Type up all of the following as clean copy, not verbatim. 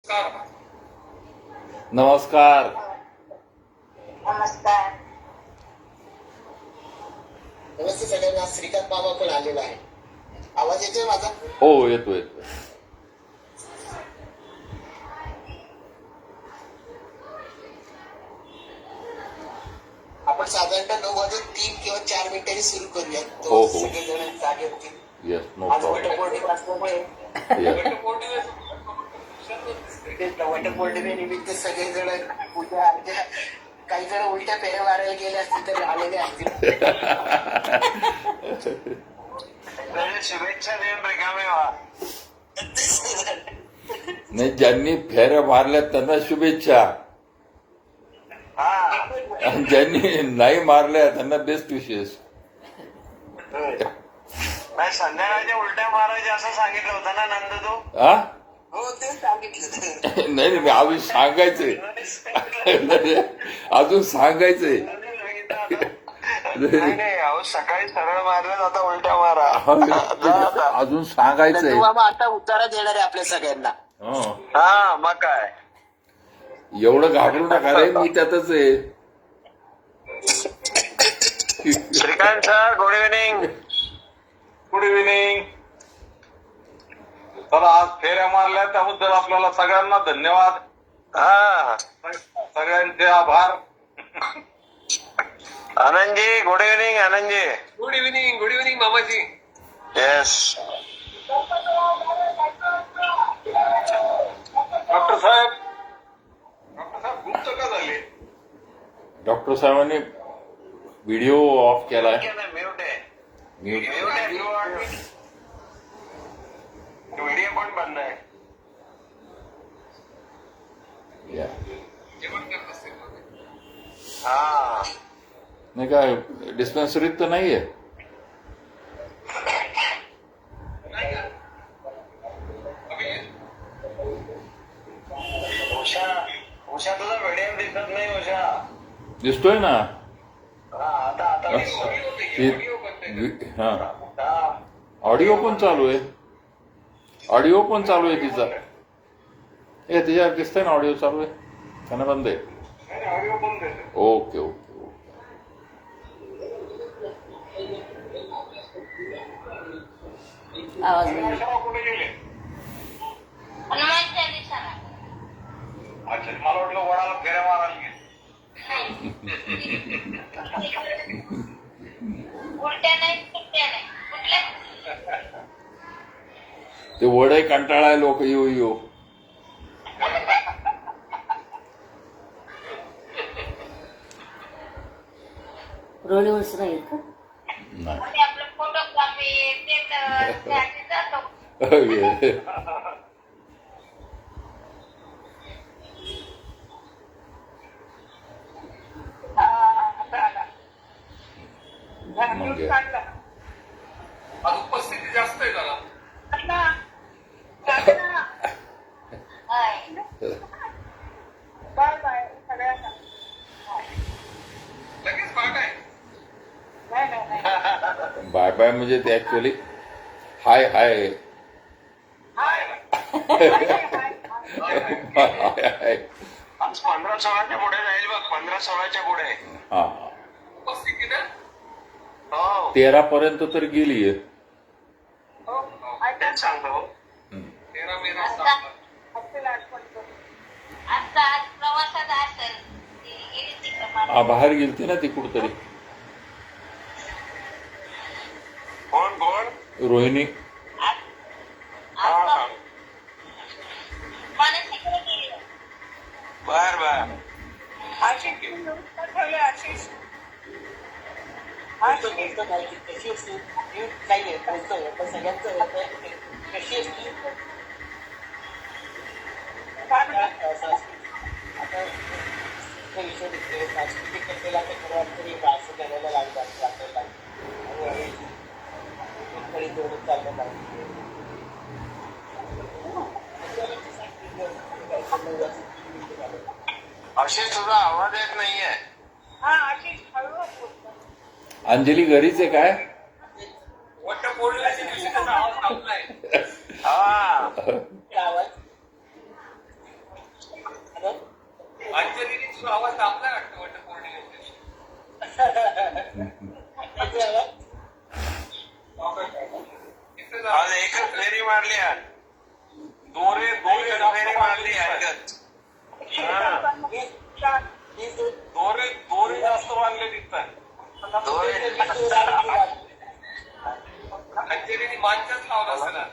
नमस्कार. नमस्कार. नमस्ते सगळ्यांना. श्रीकांत बाबा पण आलेला आहे. आवाज येतोय माझा? हो, येतो येतो. आपण साधारणतः 9:03 किंवा 4 मिनिटांनी सुरू करूया. हो, हो. सगळेजण जागे होतील. येस, नो आज प्रॉब्लेम. वटपौर्णिमा असल्यामुळे वटपौर्णिमेनिमित्त सगळेजण पूजा अर्ध्या, काही जण उलट्या फेऱ्या मारायला गेले असतील तर आलेले असतील. शुभेच्छा देऊन रिकामे व्हा. नाही, ज्यांनी फेऱ्या मारल्या त्यांना शुभेच्छा. आणि ज्यांनी नाही मारल्या त्यांना बेस्ट विशेष. संध्याकाळच्या उलट्या मारायच्या असं सांगितलं होतं ना नंद तू? हा, हो, ते सांगितलं. नाही नाही, अजून सांगायचंय. अजून सांगायचंय. नाही अहो, सकाळी सरळ मारलं, आता उलट्या मारा. अजून सांगायचंय. बाबा आता उत्तरा देणार आहे आपल्या सगळ्यांना. हा, मग काय एवढं घाबरू नका रे, मी त्यातच आहे. Shrikant sir, good evening. Good evening. चला, आज फेऱ्या मारल्या त्याबद्दल आपल्याला सगळ्यांना धन्यवाद. हा, सगळ्यांचे आभार. Anandji, good evening. Anandji, good evening. Good evening मामाजी. येस. डॉक्टर साहेब गुप्त का झाले? डॉक्टर साहेबांनी व्हिडिओ ऑफ केलाय. म्यूट आहे. म्यूट. व्हिडिओ पण बंद आहे. या. जेवण करत असते ना. हा, नाही काय डिस्पेन्सरीत तर नाहीये. नाही का? उषा तुझा व्हिडिओ दिसत नाही. उषा दिसतोय ना. आता हा, ऑडिओ पण चालू आहे. ऑडिओ पण चालू आहे तिचा. हे तिच्यावर दिसतंय ना, ऑडिओ चालू आहे. त्यांना बंद आहे. ऑडिओ बंद आहे. Okay okay okay. कुठे गेले? अच्छा, मला वाटलं वडाला फेऱ्या मारायला गेले. ते वडे कंटाळाय लोक येऊ येऊ. रोली वर्ष नाही का? नाही. आपलं फोटोग्राफी जातो. मग आज उपस्थिती जास्त आहे जरा. बाय बाय सगळ्यांना. लगेच पाठ आहे. नाही बाय बाय म्हणजे ते ऍक्च्युअली हाय हाय. आज 15-16च्या पुढे जाईल बघ. 15-16च्या पुढे. हा, उपस्थिती ना. हो, 13 पर्यंत तर गेलीये. तेच सांगतो. 13 मेरा सांगतात. आता आज प्रवासात असेल गेली तिकडं. बाहेर गेलती ना ती कुठतरी. कोण? रोहिणी. मानसिकडे गेली. बर. कशी असते नाहीये, बोलतोय पण सगळ्यांचं कशी असते. आता विषय दिसते सांस्कृतिक कथेला तरी भाषण करायला लागतात आपल्याला. आणि जोडून चाललं पाहिजे. आशिष, तुझा आवाज येत नाहीये. अंजली घरीच आहे काय? वटपौर्णिमेच्या दिवशी त्याचा आवाज थांबलाय. हा, आवाज अंजलीने तुझा आवाज दाबला वाटतं वटपौर्णिमेच्या आज एकच फेरी मारली आज दोरे फेरी मारली ऐकत दोरे जास्त मारले दिसतात अंजलीने मांचाच लावला असेल आज.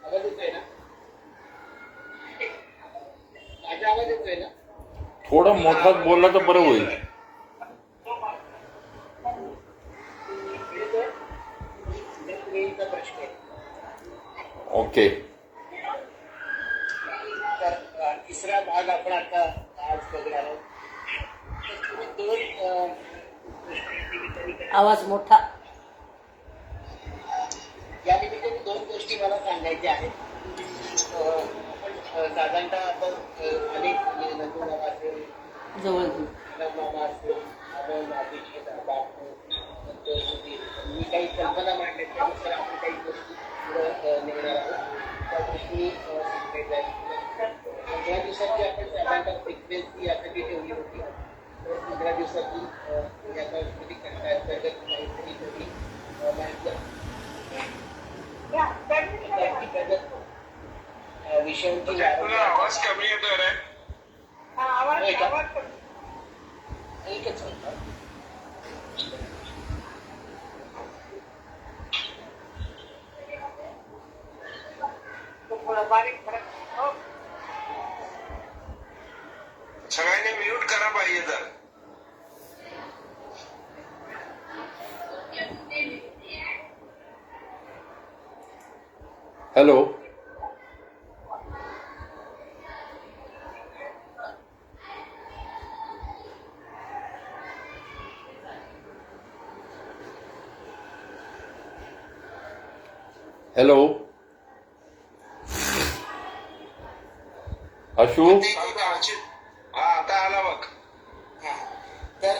आवाज येतोय ना? माझा आवाज येतोय ना? थोडं मोठात बोलला तर बरं होईल. प्रश्न आहे. ओके. तर तिसरा भाग आपण आता आज बघणार आहोत. तर दोन आवाज मोठा. या निमित्ताने दोन गोष्टी मला सांगायच्या आहेत. आपण साधारणतः आपण अनेक नंदुबाबा असेल, जवळ घेऊ. मामा असेल, आपण अभिजित बापू, मी काही कल्पना मांडल्या त्यानुसार आपण काही गोष्टी पुढे निघणार आहोत. त्या गोष्टी सांगायच्या आहेत. 15 दिवसाची आपण साधारणतः फ्रिक्वेन्सी यासाठी ठेवली होती. तर 15 दिवसाची या सांस्कृतिक अंतर्गत काहीतरी नवी माहिती विषयांची तुला आवाज कमी येतोय रे एकच मिनिट. सगळ्यांनी म्यूट करा पाहिजे तर हॅलो. हॅलो अशू. हा आता आला बघ. तर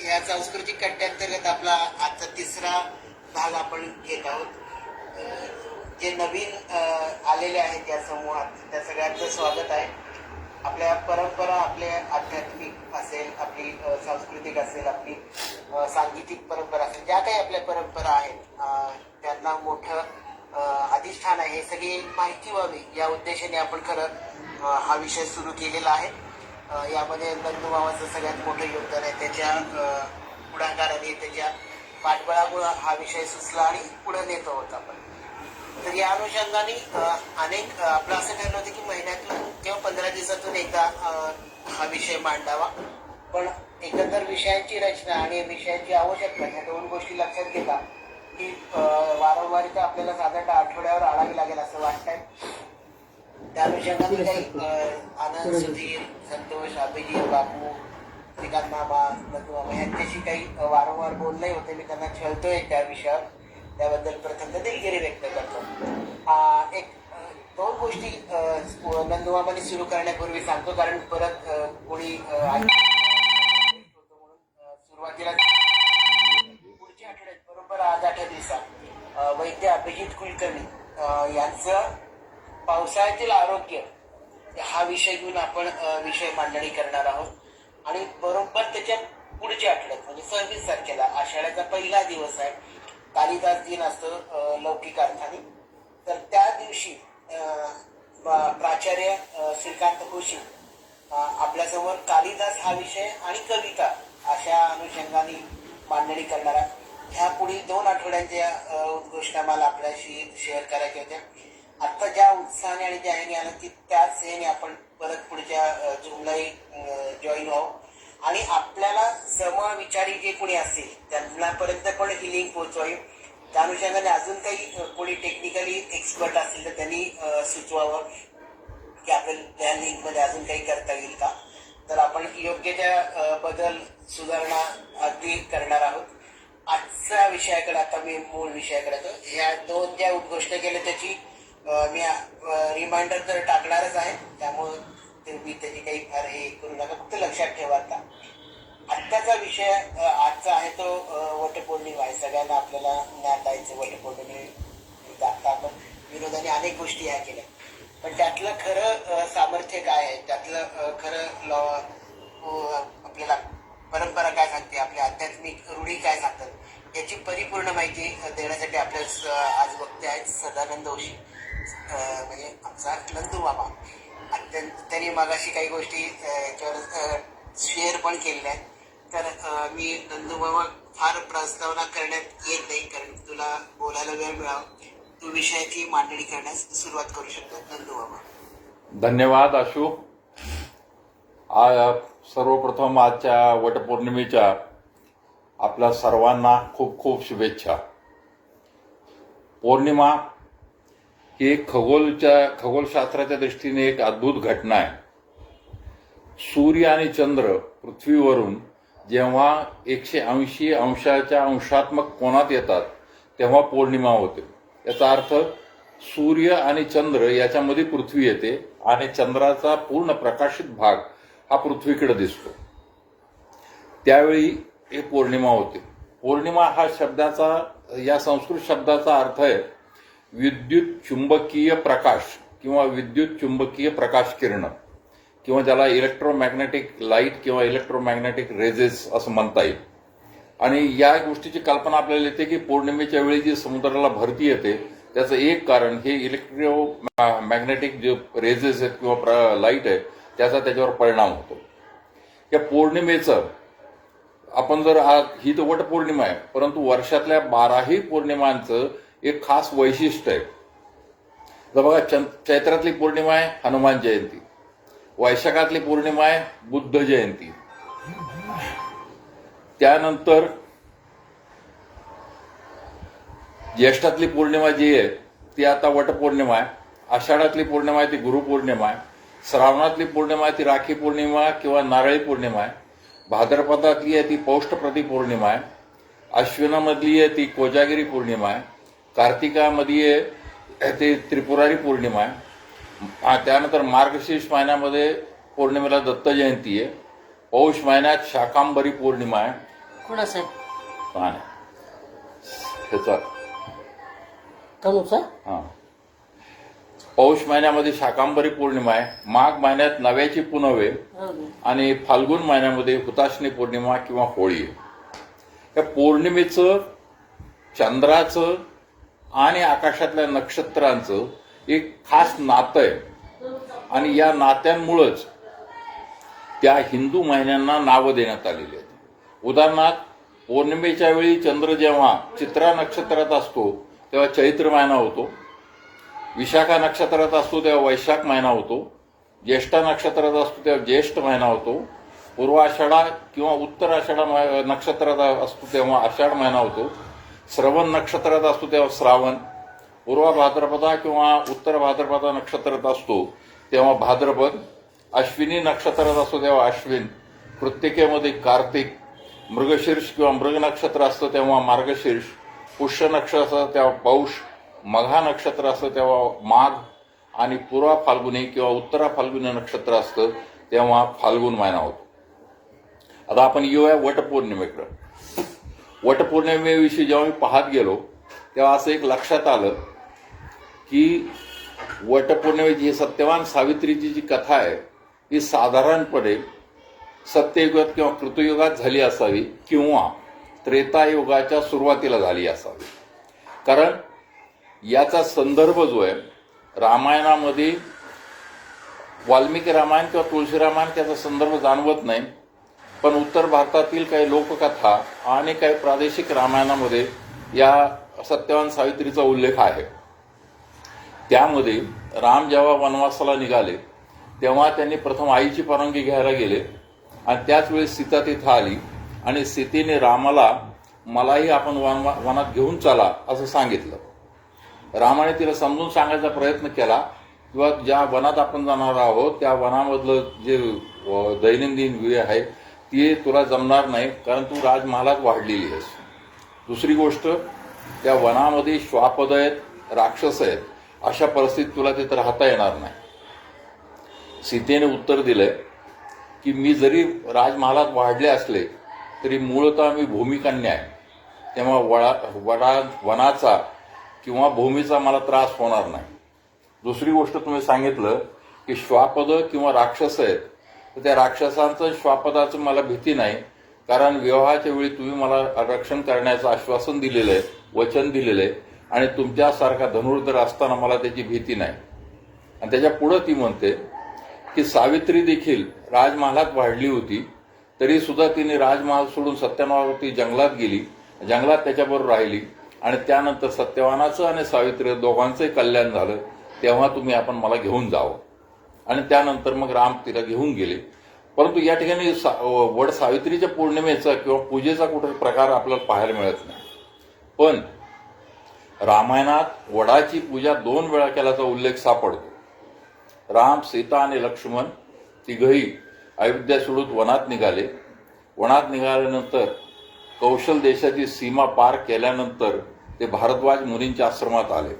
या सांस्कृतिक कट्ट्याअंतर्गत आपला आजचा तिसरा भाग आपण घेत आहोत. जे नवीन आलेले आहेत या समूहात त्या सगळ्यांचं स्वागत आहे. आपल्या परंपरा, आपले आध्यात्मिक असेल, आपली सांस्कृतिक असेल, आपली सांगीतिक परंपरा असेल, ज्या काही आपल्या परंपरा आहेत त्यांना मोठं अधिष्ठान आहे, हे सगळी माहिती व्हावी या उद्देशाने आपण खरं हा विषय सुरू केलेला आहे. यामध्ये नंदुबाबाचं सगळ्यात मोठं योगदान आहे. त्याच्या पुढाकाराने, त्याच्या पाठबळामुळं हा विषय सुचला आणि पुढे नेतो आहोत आपण. तर या अनुषंगाने अनेक आपलं असं ठरलं होतं की महिन्यातून किंवा 15 दिवसातून एकदा हा विषय मांडावा. पण एकंदर विषयांची रचना आणि विषयांची आवश्यकता ह्या दोन गोष्टी लक्षात घेता की वारंवारिता आपल्याला साधारणतः आठवड्यावर आणावी लागेल असं वाटतंय. त्या अनुषंगाने काही आनंद, सुधीर, संतोष, अभिजित, बापू, श्रीकांत मामा, नंदुबाबा यांच्याशी काही वारंवार बोलणंही होते. मी त्यांना छळतोय त्या विषयावर, त्याबद्दल प्रथम दिलगिरी व्यक्त करतो. एक दोन गोष्टी नंदुबाबांनी सुरू करण्यापूर्वी सांगतो, कारण परत कोणी म्हणून सुरुवातीला पुढच्या आठवड्यात बरोबर 8 दिवसात वैद्य अभिजित कुलकर्णी यांचं पावसाळ्यातील आरोग्य हा विषय घेऊन आपण विषय मांडणी करणार आहोत. आणि बरोबर त्याच्या पुढच्या आठवड्यात म्हणजे 26 तारखेला आषाढाचा पहिला दिवस आहे, कालिदास दिन असतो लौकिक अर्थाने. तर त्या दिवशी प्राचार्य श्रीकांत जोशी आपल्यासमोर कालिदास हा विषय आणि कविता अशा अनुषंगाने मांडणी करणार आहे. ह्या पुढील 2 आठवड्यांच्या उद्घोषणा मला आपल्याशी शेअर करायच्या होत्या. आता ज्या उत्साहाने आणि ज्या ह्याने आलं की त्याच ह्याने आपण परत पुढच्या जूनलाही जॉईन व्हावं आणि आपल्याला समविचारी जे कोणी असेल त्यांनापर्यंत पण ही लिंक पोहोचवावी. त्या अनुषंगाने अजून काही कोणी टेक्निकली एक्सपर्ट असतील तर त्यांनी सुचवावं की आपल्याला त्या लिंकमध्ये अजून काही करता येईल का. तर आपण योग्य त्या बदल सुधारणा अगदी करणार आहोत. आजच्या विषयाकडे आता मी मूळ विषयाकडे येतो. ह्या दोन ज्या गोष्टी केल्या त्याची मी रिमाइंडर तर टाकणारच आहे, त्यामुळे तुम्ही त्याची काही फार हे करू नका, फक्त लक्षात ठेवा. आता आत्ताचा विषय आजचा आहे तो वटपौर्णिमा आहे. सगळ्यांना आपल्याला ज्ञात आहे वटपौर्णिमेनिमित्त आता आपण विनोदाने अनेक गोष्टी ह्या केल्या, पण त्यातलं खरं सामर्थ्य काय आहे, त्यातलं खरं आपल्याला परंपरा काय सांगते, आपल्या आध्यात्मिक रूढी काय सांगतात, याची परिपूर्ण माहिती देण्यासाठी आपल्या आज वक्ते आहेत सदानंद जोशी, म्हणजे आमचा नंदू बाबा. त्यांनी मगाशी काही गोष्टी याच्यावर शेअर पण केलेल्या आहेत. तर मी नंदू बाबा फार प्रस्तावना करण्यात येत नाही, कारण तुला बोलायला वेळ मिळावा. तू विषयाची मांडणी करण्यास सुरुवात करू शकतो नंदू बाबा. धन्यवाद आशू. सर्वप्रथम आजच्या वटपौर्णिमेच्या आपल्या सर्वांना खूप खूप शुभेच्छा. पौर्णिमा ही एक खगोलशास्त्राच्या दृष्टीने एक अद्भुत घटना आहे. सूर्य आणि चंद्र पृथ्वीवरून जेव्हा 180 अंशाच्या अंशात्मक कोनात येतात तेव्हा पौर्णिमा होते. याचा अर्थ सूर्य आणि चंद्र याच्यामध्ये पृथ्वी येते आणि चंद्राचा पूर्ण प्रकाशित भाग हा पृथ्वीकडे दिसतो, त्यावेळी हे पौर्णिमा होते. पौर्णिमा हा शब्दाचा, या संस्कृत शब्दाचा अर्थ आहे विद्युत चुंबकीय प्रकाश किंवा विद्युत चुंबकीय प्रकाश किरण, किंवा ज्याला इलेक्ट्रोमॅग्नेटिक लाईट किंवा इलेक्ट्रोमॅग्नेटिक रेजेस असं म्हणता येईल. आणि या गोष्टीची कल्पना आपल्याला येते की पौर्णिमेच्या वेळी जी समुद्राला भरती येते त्याचं एक कारण हे इलेक्ट्रोमॅग्नेटिक जे रेजेस आहेत किंवा लाईट आहे त्याचा त्याच्यावर परिणाम होतो. या पौर्णिमेचं आपण जर ही तर वटपौर्णिमा आहे, परंतु वर्षातल्या 12ही पौर्णिमांचं एक खास वैशिष्ट्य आहे. जर बघा, चैत्रातली पौर्णिमा आहे हनुमान जयंती, वैशाखातली पौर्णिमा आहे बुद्ध जयंती, त्यानंतर ज्येष्ठातली पौर्णिमा जी आहे ती आता वटपौर्णिमा आहे, आषाढातली पौर्णिमा आहे ती गुरुपौर्णिमा आहे, श्रावणातली पौर्णिमा आहे ती राखी पौर्णिमा किंवा नारळी पौर्णिमा आहे, भाद्रपदातली आहे ती पौष्टप्रती पौर्णिमा आहे, अश्विनामधली आहे ती कोजागिरी पौर्णिमा आहे, कार्तिकामध्ये आहे ती त्रिपुरारी पौर्णिमा आहे, त्यानंतर मार्गशीर्ष महिन्यामध्ये पौर्णिमेला दत्त जयंती आहे, पौष महिन्यात शाकांबरी पौर्णिमा आहे. कोणासाहेब ह्याचा कमूचा हा पौष महिन्यामध्ये शाकांबरी पौर्णिमा आहे, माघ महिन्यात नव्याची पुनवे आणि फाल्गुन महिन्यामध्ये हुताशनी पौर्णिमा किंवा होळी आहे. या पौर्णिमेचं, चंद्राचं आणि आकाशातल्या नक्षत्रांचं एक खास नातं आहे आणि या नात्यांमुळेच त्या हिंदू महिन्यांना नावं देण्यात आलेली आहेत. उदाहरणार्थ, पौर्णिमेच्या वेळी चंद्र जेव्हा चित्रा नक्षत्रात असतो तेव्हा चैत्र महिना होतो, विशाखा नक्षत्रात असतो तेव्हा वैशाख महिना होतो, ज्येष्ठा नक्षत्रात असतो तेव्हा ज्येष्ठ महिना होतो, पूर्व आषाढा किंवा उत्तर आषाढा नक्षत्रात असतो तेव्हा आषाढ महिना होतो, श्रवण नक्षत्रात असतो तेव्हा श्रावण, पूर्व भाद्रपदा किंवा उत्तर भाद्रपदा नक्षत्रात असतो तेव्हा भाद्रपद, अश्विनी नक्षत्रात असतो तेव्हा अश्विन, कृत्तिकेमध्ये कार्तिक, मृगशीर्ष किंवा मृग नक्षत्र असतं तेव्हा मार्गशीर्ष, पुष्य नक्षत्र असतं तेव्हा पौष, मघा नक्षत्र असतं तेव्हा माघ आणि पूर्वा फाल्गुनी किंवा उत्तरा फाल्गुनी नक्षत्र असतं तेव्हा फाल्गुन महिना होतो. आता आपण येऊया वटपौर्णिमेकडे. वटपौर्णिमेविषयी जेव्हा मी पाहत गेलो तेव्हा असं एक लक्षात आलं की वटपौर्णिमेची ही सत्यवान सावित्रीची जी कथा आहे ही साधारणपणे सत्ययुगात किंवा कृतयुगात झाली असावी किंवा त्रेतायुगाच्या सुरुवातीला झाली असावी. कारण याचा संदर्भ जो आहे रामायणामध्ये वाल्मिकी रामायण किंवा तुळशी रामायण त्याचा संदर्भ जाणवत नाही, पण उत्तर भारतातील काही लोककथा आणि काही प्रादेशिक रामायणामध्ये या सत्यवान सावित्रीचा उल्लेख आहे. त्यामध्ये राम जेव्हा वनवासाला निघाले तेव्हा त्यांनी प्रथम आईची परवानगी घ्यायला गेले आणि त्याच वेळी सीता तिथं आली आणि सीतेने रामाला मलाही आपण वनात घेऊन चला असं सांगितलं. रामाने तिला समजून सांगायचा प्रयत्न केला किंवा ज्या वनात आपण जाणार आहोत त्या वनामधलं जे दैनंदिन वेळ आहे ती तुला जमणार नाही, कारण तू राजमहालात वाढलेली आहेस. दुसरी गोष्ट, त्या वनामध्ये श्वापद आहेत, राक्षस आहेत, अशा परिस्थितीत तुला तिथं राहता येणार नाही. सीतेने उत्तर दिलंय की मी जरी राजमहालात वाढले असले तरी मूळतः मी भूमिकन्या आहे, तेव्हा वनाचा किंवा भूमीचा मला त्रास होणार नाही. दुसरी गोष्ट तुम्ही सांगितलं की श्वापद किंवा राक्षस आहेत, तर त्या राक्षसांचं श्वापदाचं मला भीती नाही, कारण विवाहाच्या वेळी तुम्ही मला रक्षण करण्याचं आश्वासन दिलेलं आहे, वचन दिलेलं आहे, आणि तुमच्यासारखा धनुर्धर असताना मला त्याची भीती नाही. आणि त्याच्या पुढं ती म्हणते की सावित्री देखील राजमहालात वाढली होती, तरी सुद्धा तिने राजमहाल सोडून सत्यवानावरती जंगलात गेली, जंगलात त्याच्याबरोबर राहिली, आणि त्यानंतर सत्यवानाचं आणि सावित्री दोघांचंही कल्याण झालं, तेव्हा तुम्ही आपण मला घेऊन जावं. आणि त्यानंतर मग राम तिला घेऊन गेले. परंतु या ठिकाणी वड सावित्रीच्या पौर्णिमेचा किंवा पूजेचा कुठे प्रकार आपल्याला पाहायला मिळत नाही. पण रामायणात वडाची पूजा 2 वेळा केल्याचा उल्लेख सापडतो. राम, सीता आणि लक्ष्मण तिघही अयोध्या सोडून वनात निघाले. वनात निघाल्यानंतर कौशल देशाची सीमा पार केल्यानंतर ते भारद्वाज मुनींच्या आश्रमात आले.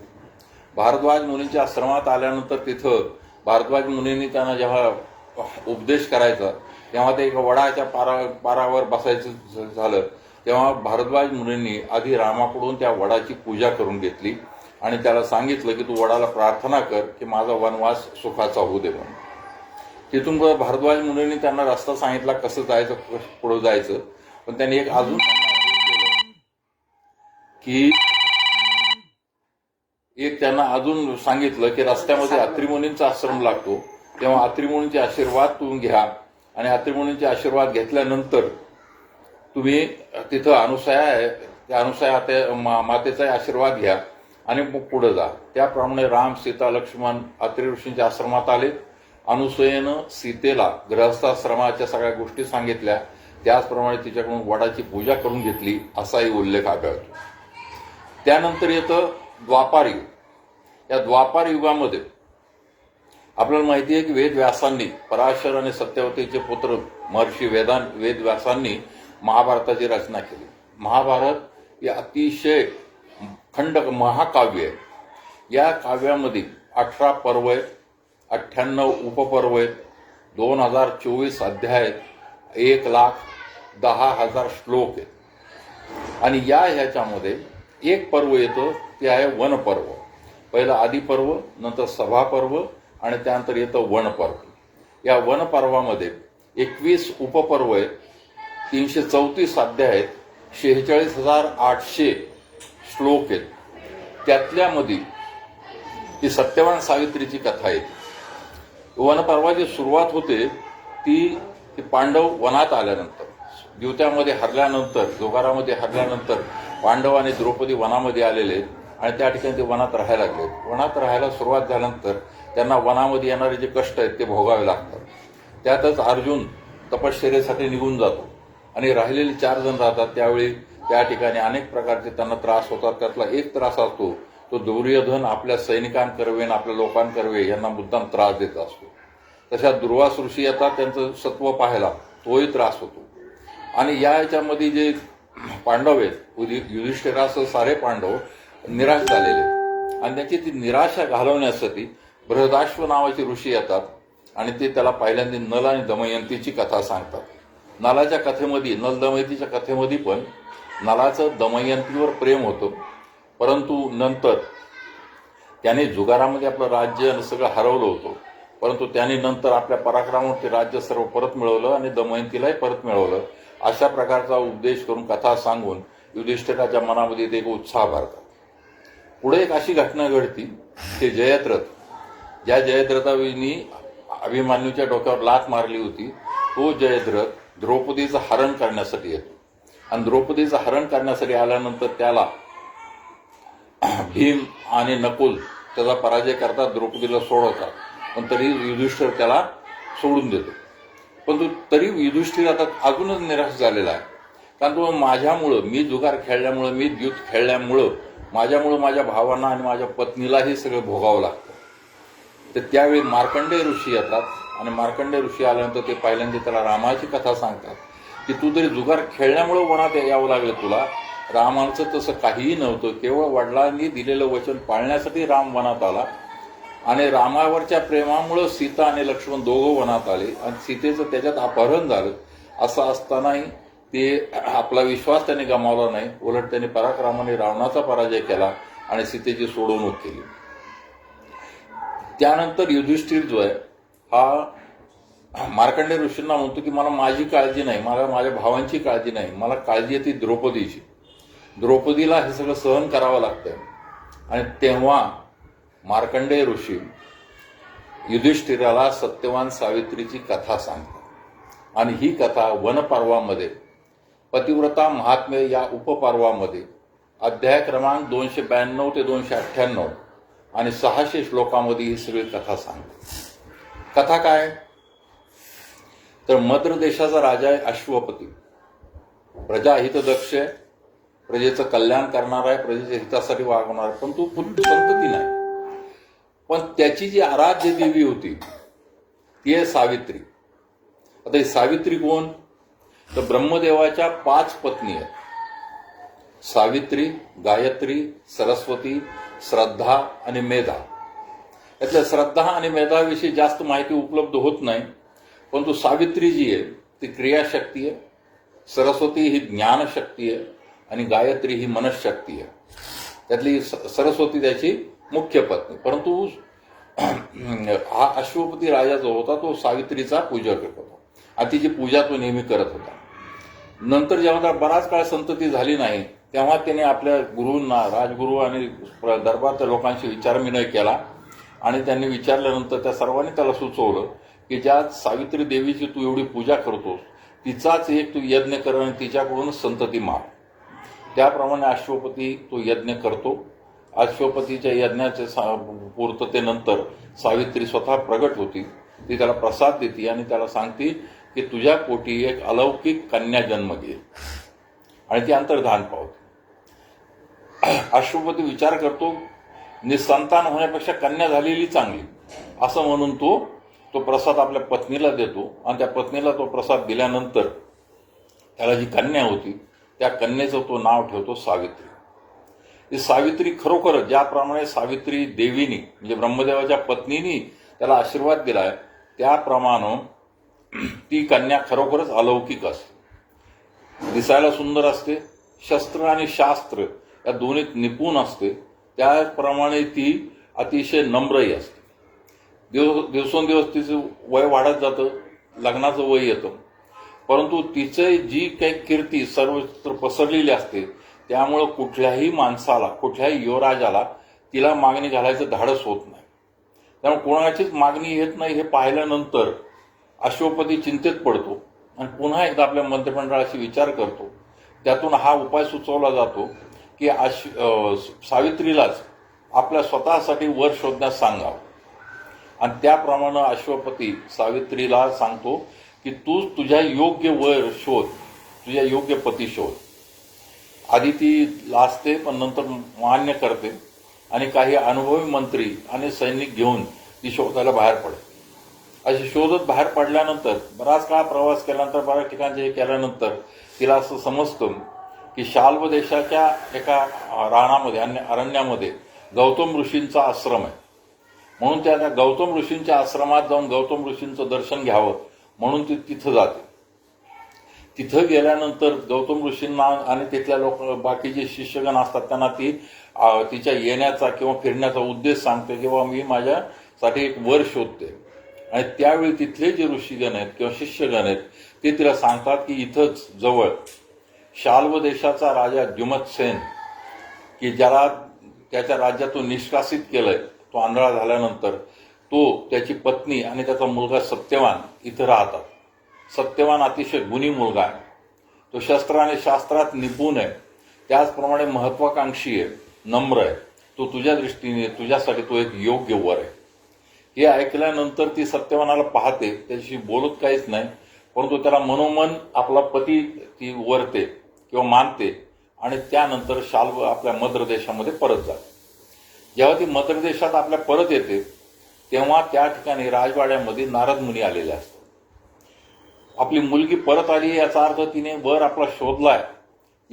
भारद्वाज मुनींच्या आश्रमात आल्यानंतर तिथं भारद्वाज मुनींनी त्यांना जेव्हा उपदेश करायचा तेव्हा ते एका वडाच्या पारावर बसायचं झालं, तेव्हा भारद्वाज मुनींनी आधी रामाकडून त्या वडाची पूजा करून घेतली आणि त्याला सांगितलं की तू वडाला प्रार्थना कर की माझा वनवास सुखाचा होऊ दे म्हणून. तिथून भारद्वाज मुनींनी त्यांना रस्ता सांगितला कसं जायचं, पुढे जायचं. पण त्यांनी एक अजून की त्यांना अजून सांगितलं की रस्त्यामध्ये अत्रिमुनींचा आश्रम लागतो, तेव्हा अत्रिमुनींचे आशीर्वाद तुम्ही घ्या, आणि अत्रिमुनींचे आशीर्वाद घेतल्यानंतर तुम्ही तिथं अनुसया आहे, त्या अनुसया मातेचा आशीर्वाद घ्या आणि मग पुढे जा. त्याप्रमाणे राम, सीता, लक्ष्मण अत्रि ऋषींच्या आश्रमात आले. अनुसयेनं सीतेला गृहस्थाश्रमाच्या सगळ्या गोष्टी सांगितल्या, त्याचप्रमाणे तिच्याकडून वडाची पूजा करून घेतली असाही उल्लेख आढळतो. त्यानंतर येतं द्वापार युग. या द्वापार युगामध्ये आपल्याला माहिती आहे की वेदव्यासांनी, पराशर आणि सत्यवतीचे पुत्र महर्षी वेदव्यासांनी महाभारताची रचना केली. महाभारत हे अतिशय महाकाव्य आहे. या काव्यामध्ये 18 पर्व आहेत, 98 उपपर्व आहेत, 2024 अध्याय आहेत, 1,10,000 श्लोक आहेत. आणि ह्याच्यामध्ये एक पर्व येतं, ते आहे वनपर्व. पहिलं आदिपर्व, नंतर सभापर्व आणि त्यानंतर येतं वनपर्व. या वनपर्वामध्ये 21 उपपर्व आहेत, 334 अध्याय आहेत, 46,800 श्लोक आहेत. त्यातल्यामध्ये ती सत्यवान सावित्रीची कथा आहे. वनपर्वाची सुरुवात होते ती पांडव वनात आल्यानंतर, द्यूत्यामध्ये हरल्यानंतर, जोगारामध्ये हरल्यानंतर पांडव आणि द्रौपदी वनामध्ये आलेले आणि त्या ठिकाणी ते वनात राहायला लागले. वनात राहायला सुरुवात झाल्यानंतर त्यांना वनामध्ये येणारे जे कष्ट आहेत ते भोगावे लागतात. त्यातच अर्जुन तपश्चर्येसाठी निघून जातो आणि राहिलेले 4 जण राहतात. त्यावेळी त्या ठिकाणी अनेक प्रकारचे त्यांना त्रास होतात. त्यातला एक त्रास असतो तो दुर्योधन आपल्या सैनिकांकरवे, आपल्या लोकांकरवे यांना मुद्दाम त्रास देत असतो. तशा दुर्वास ऋषी येतात, त्यांचं सत्व पाहायला, तोही त्रास होतो. आणि याच्यामध्ये जे पांडव आहेत, युधिष्ठिरासह सारे पांडव निराश झालेले, आणि त्याची ती निराशा घालवण्यासाठी बृहदाश्व नावाचे ऋषी येतात आणि ते त्याला पहिल्यांदा नल आणि दमयंतीची कथा सांगतात. नलाच्या कथेमध्ये, नल दमयंतीच्या कथेमध्ये पण नलाचं दमयंतीवर प्रेम होतं, परंतु नंतर त्याने जुगारामध्ये आपलं राज्य आणि सगळं हरवलं होतं. परंतु त्याने नंतर आपल्या पराक्रमावर ते राज्य सर्व परत मिळवलं आणि दमयंतीलाही परत मिळवलं. अशा प्रकारचा उपदेश करून, कथा सांगून युधिष्ठिराच्या मनामध्ये ते एक उत्साह भरतात. पुढे एक अशी घटना घडती की जयद्रथ, ज्या जयद्रथाने अभिमन्यूच्या डोक्यावर लाथ मारली होती, तो जयद्रथ द्रौपदीचं हरण करण्यासाठी येतो. आणि द्रौपदीचं हरण करण्यासाठी आल्यानंतर त्याला भीम आणि नकुल त्याचा पराजय करतात, द्रौपदीला सोडवतात. पण तरी युधिष्ठिर त्याला सोडून देतो. पण तरी युधिष्ठिर आता अजूनच निराश झालेला आहे, कारण तो माझ्यामुळं, मी जुगार खेळल्यामुळं, मी द्यूत खेळल्यामुळं, माझ्यामुळं माझ्या भावांना आणि माझ्या पत्नीलाही सगळं भोगावं लागतं. तर त्यावेळी मार्कंडेय ऋषी येतात आणि मार्कंडेय ऋषी आल्यानंतर ते पहिल्यांदा त्याला रामाची कथा सांगतात की तू जरी जुगार खेळल्यामुळं वनात यावं लागलं तुला, रामाचं तसं काहीही नव्हतं. केवळ वडिलांनी दिलेलं वचन पाळण्यासाठी राम वनात आला आणि रामावरच्या प्रेमामुळं सीता आणि लक्ष्मण दोघं वनात आले आणि सीतेचं त्याच्यात अपहरण झालं. असं असतानाही ते आपला विश्वास त्याने गमावला नाही. उलट त्याने पराक्रमाने रावणाचा पराजय केला आणि सीतेची सोडवणूक केली. त्यानंतर युधिष्ठिर जो आहे हा मार्कंडेय ऋषींना म्हणतो की मला माझी काळजी नाही, मला माझ्या भावांची काळजी नाही, मला काळजी आहे ती द्रौपदीची. द्रौपदीला हे सगळं सहन करावं लागतंय. आणि तेव्हा मार्कंडेय ऋषी युधिष्ठिराला सत्यवान सावित्रीची कथा सांगतात आणि ही कथा वनपर्वामध्ये पतिव्रता महात्म्य या उपपर्वामध्ये अध्याय क्रमांक 292 ते 298 आणि 600 श्लोकामध्ये ही सगळी कथा सांगते. कथा काय? तर मद्र देशाचा राजा आहे अश्वपती. प्रजा हितदक्ष आहे, प्रजेचं कल्याण करणार आहे, प्रजेच्या हितासाठी वागवणार आहे, पण तो संतती नाही. पण त्याची जी आराध्य देवी होती ती आहे सावित्री. आता ही सावित्री कोण? तर ब्रह्मदेवाच्या 5 पत्नी आहेत. सावित्री, गायत्री, सरस्वती, श्रद्धा आणि मेधा. यातल्या श्रद्धा आणि मेधाविषयी जास्त माहिती उपलब्ध होत नाही, परंतु सावित्री जी आहे ती क्रियाशक्ती आहे, सरस्वती ही ज्ञानशक्ती आहे आणि गायत्री ही मनशक्ती आहे. त्यातली सरस्वती त्याची मुख्य पत्नी. परंतु हा अश्वपती राजा जो होता तो सावित्रीचा पूजक होता आणि तिची पूजा तो नेहमी करत होता. नंतर जेव्हा बराच काळ संतती झाली नाही तेव्हा त्याने आपल्या गुरूंना, राजगुरू आणि दरबारच्या लोकांशी विचारविनय केला आणि त्यांनी विचारल्यानंतर त्या सर्वांनी त्याला सुचवलं की ज्या सावित्री देवीची तू एवढी पूजा करतोस तिचाच एक तू यज्ञ कर आणि तिच्याकडूनच संतती माग. त्याप्रमाणे अश्वपती तो यज्ञ करतो. अश्वपतीच्या यज्ञाच्या पूर्ततेनंतर सावित्री स्वतः प्रगट होती. ती त्याला प्रसाद देते आणि त्याला सांगते की तुझ्या पोटी एक अलौकिक कन्या जन्म घेईल आणि ती अंतर्धान पावते. अश्वपती विचार करतो निसंतान होण्यापेक्षा कन्या झालेली चांगली असं म्हणून तो प्रसाद आपल्या पत्नीला देतो आणि त्या पत्नीला तो प्रसाद दिल्यानंतर त्याला जी कन्या होती त्या कन्येचं तो नाव ठेवतो सावित्री. ही सावित्री खरोखर ज्याप्रमाणे सावित्री देवीनी म्हणजे ब्रह्मदेवाच्या पत्नीनी त्याला आशीर्वाद दिलाय त्याप्रमाणे ती कन्या खरोखरच अलौकिक असते. दिसायला सुंदर असते, शस्त्र आणि शास्त्र या दोन्हीत निपुण असते, त्याप्रमाणे ती अतिशय नम्रही असते. दिवसेंदिवस तिचं वय वाढत जातं, लग्नाचं वय येतं, परंतु तिचे जी काही कीर्ती सर्वत्र पसरलेली असते त्यामुळं कुठल्याही माणसाला, कुठल्याही युवराजाला तिला मागणी घालायचं धाडस होत नाही. त्यामुळे कोणाचीच मागणी येत नाही हे पाहिल्यानंतर अश्वपती चिंतेत पडतो आणि पुन्हा एकदा आपल्या मंत्रिमंडळाशी विचार करतो. त्यातून हा उपाय सुचवला जातो की सावित्रीलाच आपल्या स्वतःसाठी वर शोधण्यास सांगावं आणि त्याप्रमाणे अश्वपती सावित्रीला सांगतो की तू तुझ्या योग्य वर शोध, तुझ्या योग्य पती शोध. आधी ती लाजते पण नंतर मान्य करते आणि काही अनुभवी मंत्री आणि सैनिक घेऊन ती शोधायला बाहेर पडते. अशी शोधत बाहेर पडल्यानंतर बराच काळ प्रवास केल्यानंतर, बऱ्याच ठिकाणचे हे केल्यानंतर तिला असं समजतं की शाल्व देशाच्या एका रानामध्ये अरण्यामध्ये गौतम ऋषींचा आश्रम आहे. म्हणून त्या गौतम ऋषींच्या आश्रमात जाऊन गौतम ऋषींचं दर्शन घ्यावं म्हणून ती तिथं जाते. तिथं गेल्यानंतर गौतम ऋषींना आणि तिथल्या बाकीचे शिष्यगण असतात त्यांना ती तिच्या येण्याचा किंवा फिरण्याचा उद्देश सांगते किंवा मी माझ्यासाठी एक वर शोधते. आणि त्यावेळी तिथले जे ऋषीगण आहेत किंवा शिष्यगण आहेत ते तिला सांगतात की इथंच जवळ शाल्व देशाचा राजा द्युमत्सेन की ज्याला त्याच्या राज्यातून निष्कासित केलंय, तो आंधळा झाल्यानंतर तो, त्याची पत्नी आणि त्याचा मुलगा सत्यवान इथं राहतात. सत्यवान अतिशय गुणी मुलगा आहे. तो शस्त्र आणि शास्त्रात निपुण आहे, त्याचप्रमाणे महत्वाकांक्षी आहे, नम्र आहे. तो तुझ्या दृष्टीने, तुझ्यासाठी तो एक योग्य वर आहे. हे ऐकल्यानंतर ती सत्यवानाला पाहते, त्याच्याशी बोलत काहीच नाही, परंतु त्याला मनोमन आपला पती ती वरते किंवा मानते आणि त्यानंतर शाल्व आपल्या मद्र देशामध्ये परत जाते. जेव्हा ती मद्र देशात आपल्या परत येते तेव्हा त्या ठिकाणी राजवाड्यामध्ये नारद मुनी आलेले असतात. आपली मुलगी परत आली याचा अर्थ तिने वर आपला शोधलाय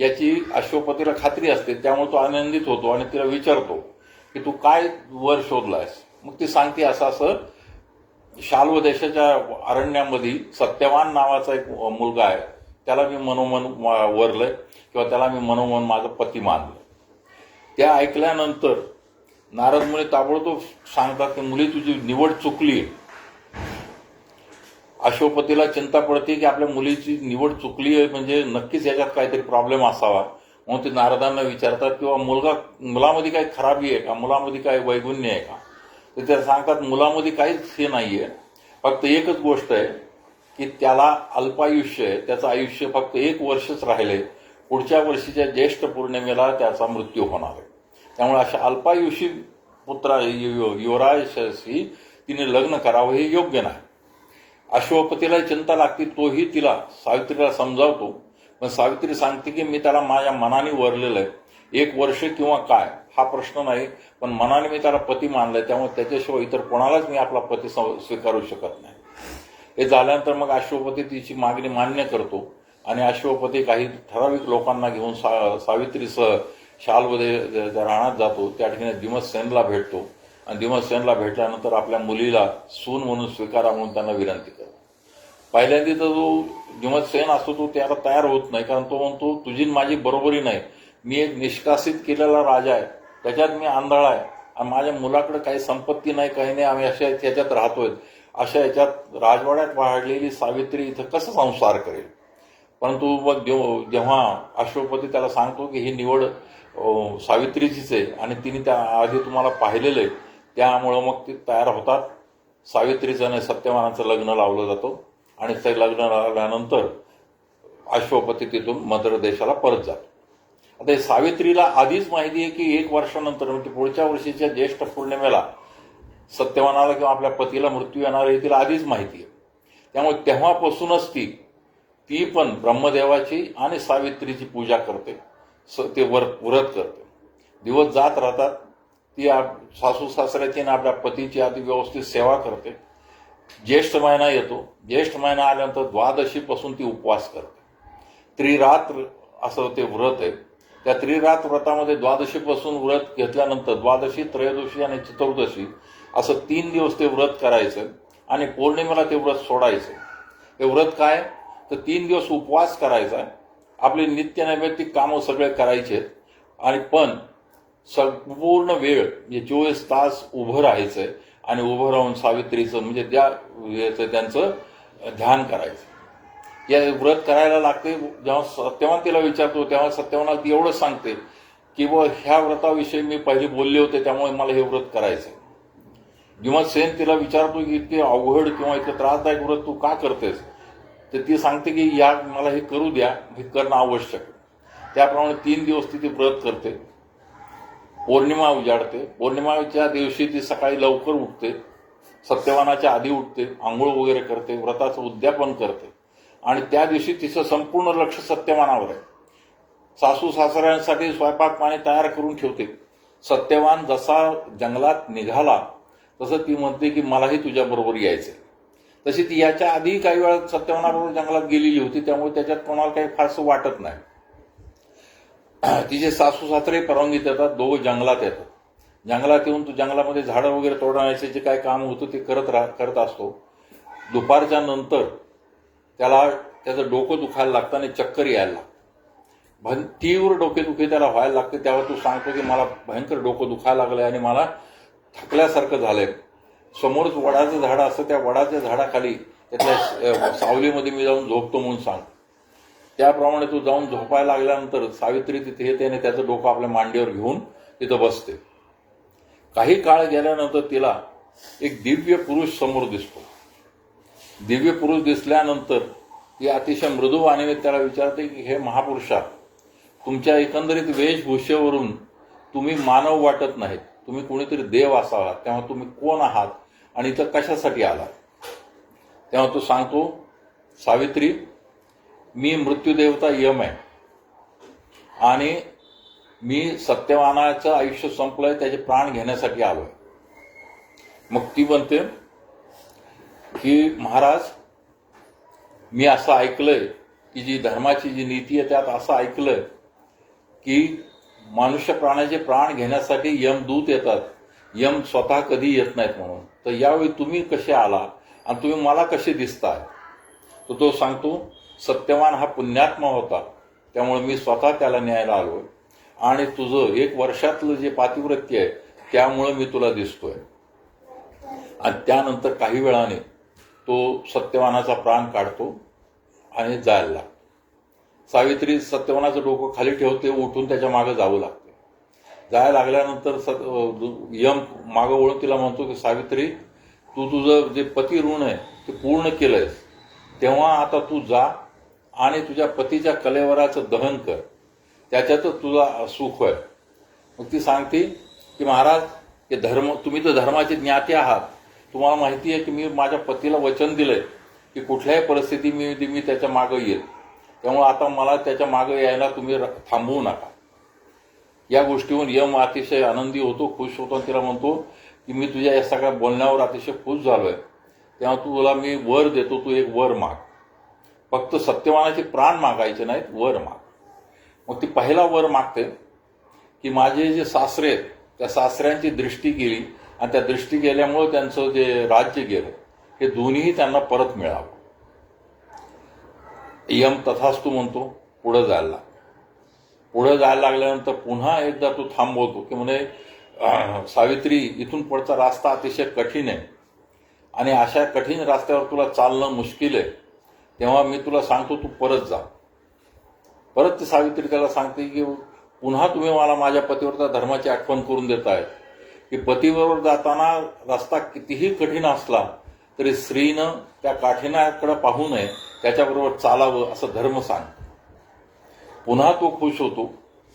याची अश्वपतीला खात्री असते. त्यामुळे तो आनंदित होतो आणि तिला विचारतो की तू काय वर शोधलायस. मग ती सांगते असं असं शाल्व देशाच्या अरण्यामध्ये सत्यवान नावाचा एक मुलगा आहे, त्याला मी मनोमन वरलंय किंवा त्याला मी मनोमन माझा पती मानलं. त्या ऐकल्यानंतर नारद मुनी ताबडतोब सांगतात की मुली तुझी निवड चुकली. अश्वपतीला चिंता पडते की आपल्या मुलीची निवड चुकली आहे म्हणजे नक्कीच याच्यात काहीतरी प्रॉब्लेम असावा. म्हणून ते नारदांना विचारतात किंवा मुलामध्ये काही खराबी आहे का, मुलामध्ये काही वैगुण्य आहे का. तर त्या सांगतात मुलामध्ये काहीच हे नाहीये, फक्त एकच गोष्ट आहे की त्याला अल्पायुष्य आहे, त्याचं आयुष्य फक्त 1 वर्षच राहिले, पुढच्या वर्षीच्या ज्येष्ठ पौर्णिमेला त्याचा मृत्यू होणार आहे. त्यामुळे अशा अल्पायुषी युवराजाशी तिने लग्न करावं हे योग्य नाही. अश्वपतीला चिंता लागते, तोही तिला सावित्रीला समजावतो. पण सावित्री सांगते की मी त्याला माझ्या मनाने वरलेलं आहे, 1 वर्ष किंवा काय हा प्रश्न नाही, पण मनाने मी त्याला पती मानलंय, त्यामुळे त्याच्याशिवाय इतर कोणालाच मी आपला पती स्वीकारू शकत नाही. हे झाल्यानंतर मग अश्वपती तिची मागणी मान्य करतो आणि अश्वपती काही ठराविक लोकांना घेऊन सावित्रीसह शाल्व रानात जातो. त्या ठिकाणी दिमतसेनला भेटतो आणि दिमतसेनला भेटल्यानंतर आपल्या मुलीला सून म्हणून स्वीकारा म्हणून त्यांना विनंती करतो. पहिल्यांदा तर जो दिमतसेन असतो तो त्याला तयार होत नाही, कारण तो म्हणतो तुझी माझी बरोबरी नाही, मी एक निष्कासित केलेला राजा आहे, त्याच्यात मी आंधळा आहे आणि माझ्या मुलाकडे काही संपत्ती नाही, काही नाही, आम्ही अशा ह्याच्यात राहतोय, अशा ह्याच्यात राजवाड्यात वाढलेली सावित्री इथं कसं संसार करेल. परंतु मग जेव्हा अश्वपती त्याला सांगतो की ही निवड सावित्रीचीच आहे आणि तिने त्या आधी तुम्हाला पाहिलेलं आहे, त्यामुळं मग ती तयार होतात. सावित्रीचं आणि सत्यवानाचं लग्न लावलं जातं आणि ते लग्न लावल्यानंतर अश्वपती तिथून मद्र देशाला परत जातो. आता सावित्रीला आधीच माहिती आहे की 1 वर्षानंतर म्हणजे पुढच्या वर्षीच्या ज्येष्ठ पौर्णिमेला सत्यवानाला किंवा आपल्या पतीला मृत्यू येणार आहे, तिला आधीच माहिती आहे. त्यामुळे तेव्हापासूनच ती पण ब्रह्मदेवाची आणि सावित्रीची पूजा करते, ते व्रत करते. दिवस जात राहतात, ती सासू सासऱ्याची आणि आपल्या पतीची आधी व्यवस्थित सेवा करते. ज्येष्ठ महिना येतो, ज्येष्ठ महिना आल्यानंतर द्वादशीपासून ती उपवास करते. त्रिरात्र असं ते व्रत आहे. त्या त्रिरात्र व्रतामध्ये द्वादशीपासून व्रत घेतल्यानंतर द्वादशी, त्रयोदशी आणि चतुर्दशी असं 3 दिवस ते व्रत करायचं आणि पौर्णिमेला ते व्रत सोडायचं. हे व्रत काय तर 3 दिवस उपवास करायचा, आपले नित्य नैमित्तिक कामं सगळे करायचे आणि पण संपूर्ण वेळ म्हणजे 24 तास उभं राहायचंय आणि उभं राहून सावित्रीचं म्हणजे त्यांचं ध्यान करायचं. या व्रत करायला लागते. जेव्हा सत्यवान तिला विचारतो तेव्हा सत्यवानाला ती एवढंच सांगते की ह्या व्रताविषयी मी पहिले बोलले होते, त्यामुळे मला हे व्रत करायचंय. दिमतसेन तिला विचारतो की इतके अवघड किंवा इतकं त्रासदायक व्रत तू का करतेस, तर ती सांगते की मला हे करू द्या, हे करणं आवश्यक. त्याप्रमाणे 3 दिवस ती व्रत करते. पौर्णिमा उजाडते. पौर्णिमाच्या दिवशी ती सकाळी लवकर उठते, सत्यवानाच्या आधी उठते, आंघोळ वगैरे करते, व्रताचं उद्यापन करते आणि त्या दिवशी तिचं संपूर्ण लक्ष सत्यवानावर आहे. सासू सासऱ्यांसाठी स्वयंपाक पाणी तयार करून ठेवते. सत्यवान जसा जंगलात निघाला तसं ती म्हणते की मलाही तुझ्याबरोबर यायचंय. तशी ती याच्या आधी काही वेळा सत्यवानाबरोबर जंगलात गेलेली होती, त्यामुळे त्याच्यात कोणाला काही फारसं वाटत नाही. तिचे सासू सासरे परवानगी देतात, दोघं जंगलात येतात. जंगलात येऊन तू जंगलामध्ये झाडं वगैरे तोडण्याचे जे काय काम होतं ते करत असतो. दुपारच्या नंतर त्याचं डोकं दुखायला लागतं आणि चक्कर यायला लागतं. तीव्र डोकेदुखी त्याला व्हायला लागते. तेव्हा तू सांगतो की मला भयंकर डोकं दुखायला लागलंय आणि मला थकल्यासारखं झालंय. समोरच वडाचं झाड असतं, त्या वडाच्या झाडाखाली त्यातल्या सावलीमध्ये मी जाऊन झोपतो म्हणून सांग. त्याप्रमाणे तू जाऊन झोपायला लागल्यानंतर सावित्री तिथे येते आणि त्याचं डोकं आपल्या मांडीवर घेऊन तिथं बसते. काही काळ गेल्यानंतर तिला एक दिव्य पुरुष समोर दिसतो. दिव्य पुरुष दिसल्यानंतर ती अतिशय मृदू आणि त्याला विचारते की हे महापुरुषा, तुमच्या एकंदरीत वेशभूषेवरून तुम्ही मानव वाटत नाहीत, तुम्ही कोणीतरी देव असावा, तेव्हा तुम्ही कोण आहात आणि इथं कशासाठी आलात. तेव्हा तो सांगतो, सावित्री, मी मृत्यूदेवता यम आहे आणि मी सत्यवानाचं आयुष्य संपलंय, त्याचे प्राण घेण्यासाठी आलोय. मग ती म्हणते की महाराज, मी असं ऐकलंय की जी धर्माची जी नीती आहे त्यात असं ऐकलंय की मनुष्य प्राण्याचे प्राण घेण्यासाठी यमदूत येतात, यम स्वतः कधी येत नाहीत म्हणून. तर यावेळी तुम्ही कसे आला आणि तुम्ही मला कसे दिसताय? तर तो सांगतो, सत्यवान हा पुण्यात्मा होता, त्यामुळे मी स्वतः त्याला न्यायला आलोय आणि तुझं 1 वर्षातलं जे पातिव्रत्य आहे त्यामुळं मी तुला दिसतोय. आणि त्यानंतर काही वेळाने तो सत्यवानाचा प्राण काढतो आणि जायला लागतो. सावित्री सत्यवानाचं डोकं खाली ठेवते, उठून त्याच्या मागे जावं लागते. जायला लागल्यानंतर यम मागं वळून तिला म्हणतो की सावित्री, तू तुझं जे पती ऋण आहे ते पूर्ण केलंयस, तेव्हा आता तू जा आणि तुझ्या पतीच्या कलेवराचं दहन कर, त्याच्यातच तुझा सुख आहे. मग ती सांगते की महाराज, हे धर्म, तुम्ही तर धर्माचे ज्ञाते आहात, तुम्हाला माहिती आहे की मी माझ्या पतीला वचन दिलंय की कुठल्याही परिस्थितीत मी त्याच्या मागं येईल, त्यामुळे आता मला त्याच्या मागं यायला तुम्ही थांबवू नका. या गोष्टीहून यम अतिशय आनंदी होतो, खुश होतो आणि तिला म्हणतो की मी तुझ्या या सगळ्या बोलण्यावर अतिशय खुश झालोय, तेव्हा तुला मी वर देतो, तू एक वर माग. फक्त सत्यवानाचे प्राण मागायचे नाहीत, वर माग. मग ती पहिला वर मागते की माझे जे सासरे आहेत त्या सासऱ्यांची दृष्टी गेली आणि त्या दृष्टी गेल्यामुळे त्यांचं जे राज्य गेलं हे दोन्हीही त्यांना परत मिळावं. यम तथास्तु म्हणतो, पुढे जायला लागतो. पुढे जायला लागल्यानंतर पुन्हा एकदा तो थांबवतो की म्हणे, सावित्री, इथून पुढचा रस्ता अतिशय कठीण आहे आणि अशा कठीण रस्त्यावर तुला चालणं मुश्किल आहे, तेव्हा मी तुला सांगतो तू परत जा. परत ती सावित्री त्याला सांगते की पुन्हा तुम्ही मला माझ्या पतीवरच्या धर्माची आठवण करून देताय की पतीबरोबर जाताना रस्ता कितीही कठीण असला तरी स्त्रीनं त्या काठिण्याकडे पाहू नये, त्याच्याबरोबर चालावं असं धर्म सांग. पुन्हा तो खुश होतो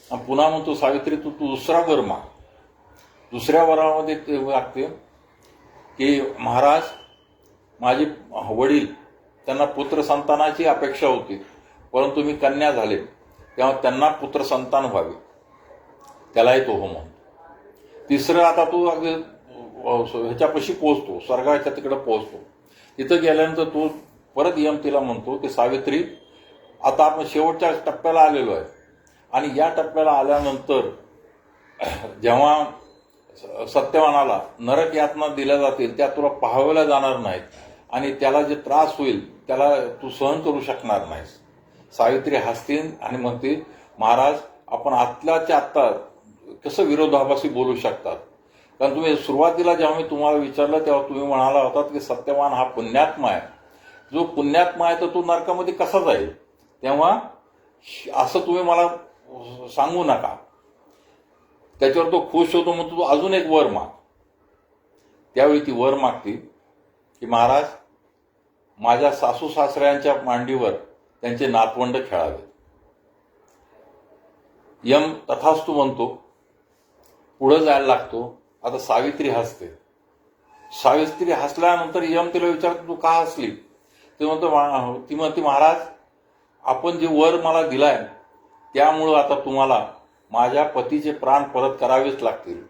आणि पुन्हा म्हणतो, सावित्री, तू दुसरा वर माग. दुसऱ्या वरामध्ये ते वागते की महाराज, माझे वडील, त्यांना पुत्र संतानाची अपेक्षा होती, परंतु मी कन्या झाले, तेव्हा त्यांना पुत्र संतान व्हावे, त्यालाही तो हो म्हणतो. तिसरं, आता तो अगदी ह्याच्यापाशी पोहोचतो, स्वर्गाच्या तिकडे पोहोचतो. तिथं गेल्यानंतर तो परत यम तिला म्हणतो की सावित्री, आता आपण शेवटच्या टप्प्याला आलेलो आहे आणि या टप्प्याला आल्यानंतर जेव्हा सत्यवानाला नरक यातना दिल्या जातील त्या तुला पाहावल्या जाणार नाहीत आणि त्याला जे त्रास होईल त्याला तू सहन करू शकणार नाहीस. सावित्री हसते आणि म्हणते, महाराज, आपण आत्ताच्या आत्ता कसं विरोधाभासी बोलू शकतात? कारण तुम्ही सुरुवातीला जेव्हा मी तुम्हाला विचारलं तेव्हा तुम्ही म्हणाला होतात की सत्यवान हा पुण्यात्मा आहे. जो पुण्यात्मा आहे तर तो नरकामध्ये कसा जाईल? तेव्हा असं तुम्ही मला सांगू नका. त्याच्यावर तो खुश होतो, म्हणतो तू अजून एक वर माग. त्यावेळी ती वर मागते की महाराज, माझ्या सासू सासऱ्यांच्या मांडीवर त्यांचे नातवंड खेळावे. यम तथास्तु म्हणतो, पुढे जायला लागतो. आता सावित्री हसते. सावित्री हसल्यानंतर यम तिला विचारतो, तू का हसली? ती म्हणते, महाराज, आपण जे वर मला दिलाय त्यामुळं आता तुम्हाला माझ्या पतीचे प्राण परत करावेच लागतील.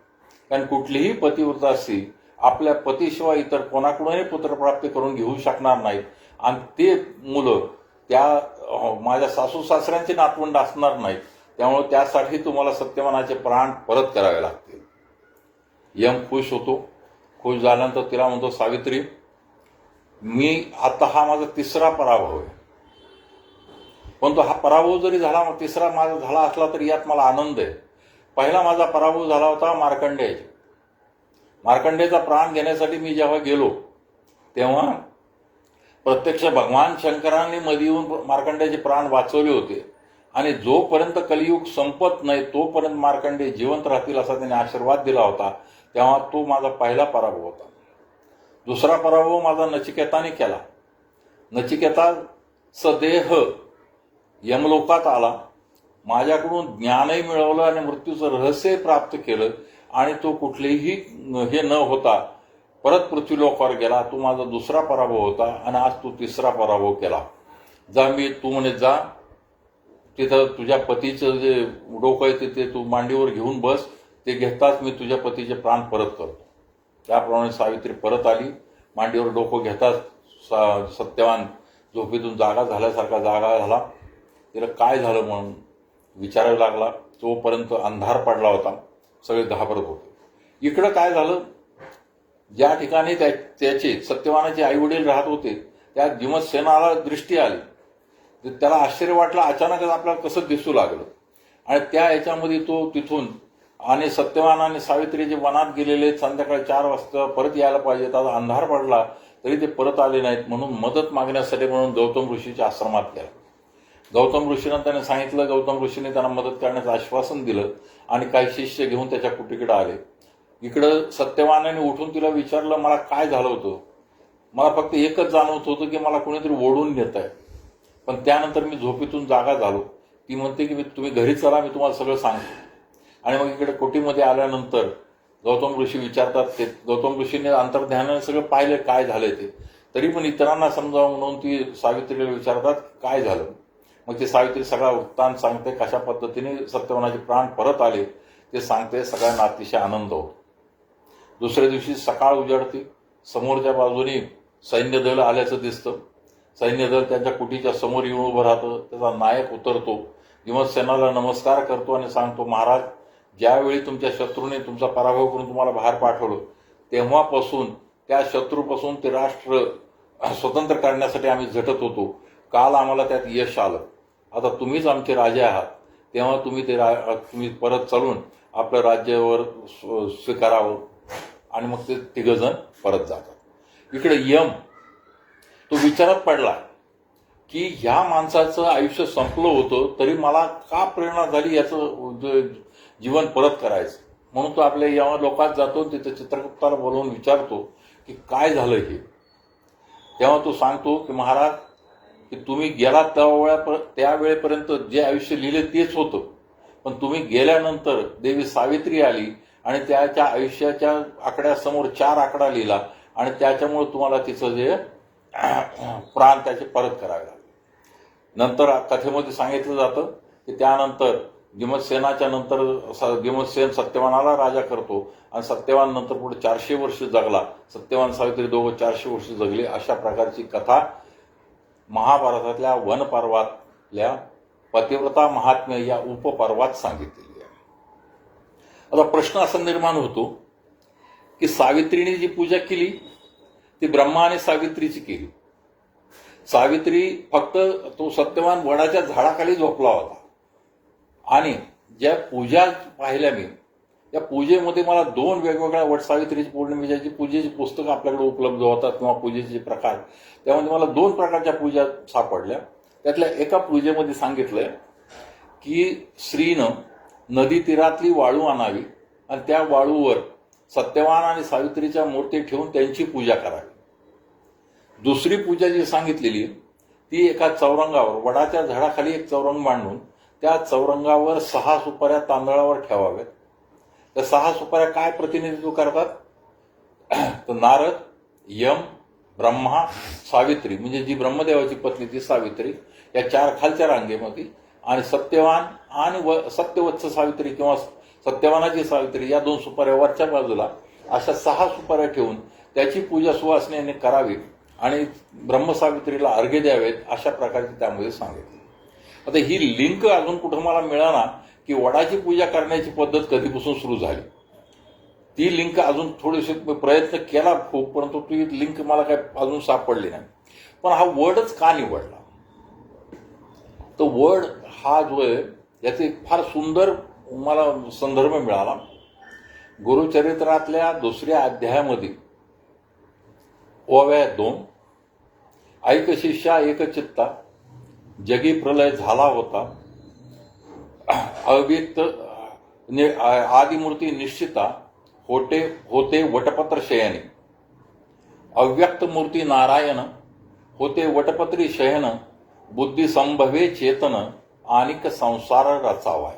कारण कुठलीही पतिव्रता स्त्री आपल्या पतीशिवाय इतर कोणाकडूनही पुत्रप्राप्ती करून घेऊ शकणार नाहीत आणि ते मुलं त्या माझ्या सासू सासऱ्यांचे नातवंड असणार नाहीत. त्यामुळे त्यासाठी तुम्हाला सत्यवानाचे प्राण परत करावे लागतील. यम खुश होतो. खुश झाल्यानंतर तिला म्हणतो, सावित्री, मी आता हा माझा तिसरा पराभव आहे, पण तो हा पराभव जरी झाला, तिसरा माझा झाला असला तरी यात मला आनंद आहे. पहिला माझा पराभव झाला होता मार्कंडेयाचा. मार्कंडेयाचा प्राण घेण्यासाठी मी जेव्हा गेलो तेव्हा प्रत्यक्ष भगवान शंकरांनी मध्ये येऊन मार्कंडेयाचे प्राण वाचवले होते आणि जोपर्यंत कलियुग संपत नाही तोपर्यंत मार्कंडेय जिवंत राहतील असा त्यांनी आशीर्वाद दिला होता. तेव्हा तो माझा पहिला पराभव होता. दुसरा पराभव माझा नचिकेताने केला. नचिकेता सदेह यमलोकात आला, माझ्याकडून ज्ञानही मिळवलं आणि मृत्यूचं रहस्य प्राप्त केलं आणि तो कुठलेही हे न होता परत पृथ्वीलोकावर गेला. तो माझा दुसरा पराभव होता आणि आज तू तिसरा पराभव केला. तू म्हणे जा, तिथं तुझ्या पतीचं जे डोकं आहे ते तू मांडीवर घेऊन बस, ते घेताच मी तुझ्या पतीचे प्राण परत करतो. त्याप्रमाणे सावित्री परत आली. मांडीवर डोकं घेताच सत्यवान झोपेतून जागा झाल्यासारखा जागा झाला. तिला काय झालं म्हणून विचारायला लागला. तोपर्यंत अंधार पडला होता, सगळे घाबरत होते. इकडं काय झालं, ज्या ठिकाणी त्याचे सत्यवानाचे आई वडील राहत होते त्या भीमसेनाला दृष्टी आली. त्याला आश्चर्य वाटलं, अचानकच आपल्याला कसं दिसू लागलं. आणि त्या याच्यामध्ये तो तिथून आणि सत्यवान आणि सावित्री जे वनात गेलेले संध्याकाळी 4 वाजता परत यायला पाहिजे, आता अंधार पडला तरी ते परत आले नाहीत, म्हणून मदत मागण्यासाठी म्हणून गौतम ऋषीच्या आश्रमात गेला. गौतम ऋषीनं त्याने सांगितलं, गौतम ऋषीने त्यांना मदत करण्याचं आश्वासन दिलं आणि काही शिष्य घेऊन त्याच्या कुटीकडे आले. इकडं सत्यवानाने उठून तिला विचारलं, मला काय झालं होतं, मला फक्त एकच जाणवत होतं की मला कोणीतरी ओढून नेत आहे, पण त्यानंतर मी झोपेतून जागा झालो. ती म्हणते की तुम्ही घरी चला, मी तुम्हाला सगळं सांगतो. आणि मग इकडे कोटीमध्ये आल्यानंतर गौतम ऋषी विचारतात, ते गौतम ऋषीने अंतर्ध्यानाने सगळं पाहिलं काय झालंय ते, तरी पण इतरांना समजावं म्हणून ती सावित्रीला विचारतात काय झालं. मग ती सावित्री सगळा वृत्तांत सांगते, कशा पद्धतीने सत्यवानाचे प्राण परत आले ते सांगते. सगळ्यांना अतिशय आनंद होतो. दुसऱ्या दिवशी सकाळ उजाडते, समोरच्या बाजूने सैन्यदल आल्याचं दिसतं. सैन्यदल त्यांच्या कुटीच्या समोर येऊन उभं राहतं. त्याचा नायक उतरतो, भीमसेनाला नमस्कार करतो आणि सांगतो, महाराज, ज्यावेळी तुमच्या शत्रूने तुमचा पराभव करून तुम्हाला बाहेर पाठवलं तेव्हापासून त्या शत्रूपासून ते राष्ट्र स्वतंत्र करण्यासाठी आम्ही झटत होतो. काल आम्हाला त्यात यश आलं. आता तुम्हीच आमचे राजे आहात, तेव्हा तुम्ही परत चालून आपलं राज्यावर स्वीकारावं. आणि मग ते तिघजण परत जातात. इकडे यम तो विचारात पडला की ह्या माणसाचं आयुष्य संपलं होतं तरी मला का प्रेरणा झाली याचं जीवन परत करायचं. म्हणून तो आपल्या या लोकात जातो, तिथे चित्रगुप्ताला बोलवून विचारतो की काय झालं हे. तेव्हा तो सांगतो की महाराज, की तुम्ही गेलात त्यावेळेपर्यंत जे आयुष्य लिहिले तेच होतं, पण तुम्ही गेल्यानंतर देवी सावित्री आली आणि त्याच्या आयुष्याच्या आकड्यासमोर 4 आकडा लिहिला आणि त्याच्यामुळे तुम्हाला तिचं जे प्राण त्याचे परत करावे लागले. नंतर कथेमध्ये सांगितलं जातं की त्यानंतर भीमसेनाच्या नंतर भीमसेन सत्यवानाला राजा करतो आणि सत्यवान नंतर पुढे 400 वर्ष जगला. सत्यवान सावित्री दोघं 400 वर्ष जगले. अशा प्रकारची कथा महाभारतातल्या वनपर्वातल्या पतिव्रता महात्म्य या उपपर्वात सांगितलेली आहे. आता प्रश्न असा निर्माण होतो की सावित्रीने जी पूजा केली ती ब्रह्मा आणि सावित्रीची केली. सावित्री फक्त तो सत्यवान वडाच्या झाडाखाली झोपला होता. आणि ज्या पूजा पाहिल्या मी, या पूजेमध्ये मला 2 वेगवेगळ्या वटसावित्रीची पौर्णिमेची पूजेची पुस्तकं आपल्याकडे उपलब्ध होतात किंवा पूजेचे प्रकार, त्यामध्ये मला 2 प्रकारच्या पूजा सापडल्या. त्यातल्या एका पूजेमध्ये सांगितलंय की स्त्रीनं नदी तीरातली वाळू आणावी आणि त्या वाळूवर सत्यवान आणि सावित्रीच्या मूर्ती ठेवून त्यांची पूजा करावी. दुसरी पूजा जी सांगितलेली ती एका चौरंगावर, वडाच्या झाडाखाली एक चौरंग बांधून त्या चौरंगावर 6 सुपाऱ्या तांदळावर ठेवाव्यात. त्या 6 सुपाऱ्या काय प्रतिनिधित्व करतात, तर नारद, यम, ब्रह्मा, सावित्री म्हणजे जी ब्रह्मदेवाची पत्नी ती सावित्री, या 4 खालच्या रांगेमध्ये, आणि सत्यवान आणि सत्यवत्स सावित्री किंवा सत्यवानाची सावित्री या 2 सुपाऱ्या वरच्या बाजूला, अशा 6 सुपाऱ्या ठेवून त्याची पूजा सुवासनेने करावी आणि ब्रह्मसावित्रीला अर्घ्य द्यावेत, अशा प्रकारचे त्यामध्ये सांगितले. आता ही लिंक अजून कुठं मला मिळाना की वडाची पूजा करण्याची पद्धत कधीपासून सुरू झाली. ती लिंक अजून थोडीशी प्रयत्न केला खूप, परंतु ती लिंक मला काय अजून सापडली नाही. पण हा वडच का निवडला, तो वड हा जो आहे याचे फार सुंदर मला संदर्भ मिळाला. गुरुचरित्रातल्या 2ऱ्या अध्यायामध्ये ओव्या 2, ऐक शिष्या एकचित्ता, जगी प्रलय झाला होता, अव्यक्त आदिमूर्ती निश्चिता, होते वटपत्र शयने, अव्यक्त मूर्ती नारायण, होते वटपत्री शयन, बुद्धी संभवे चेतन, आणिक संसार रचावाय.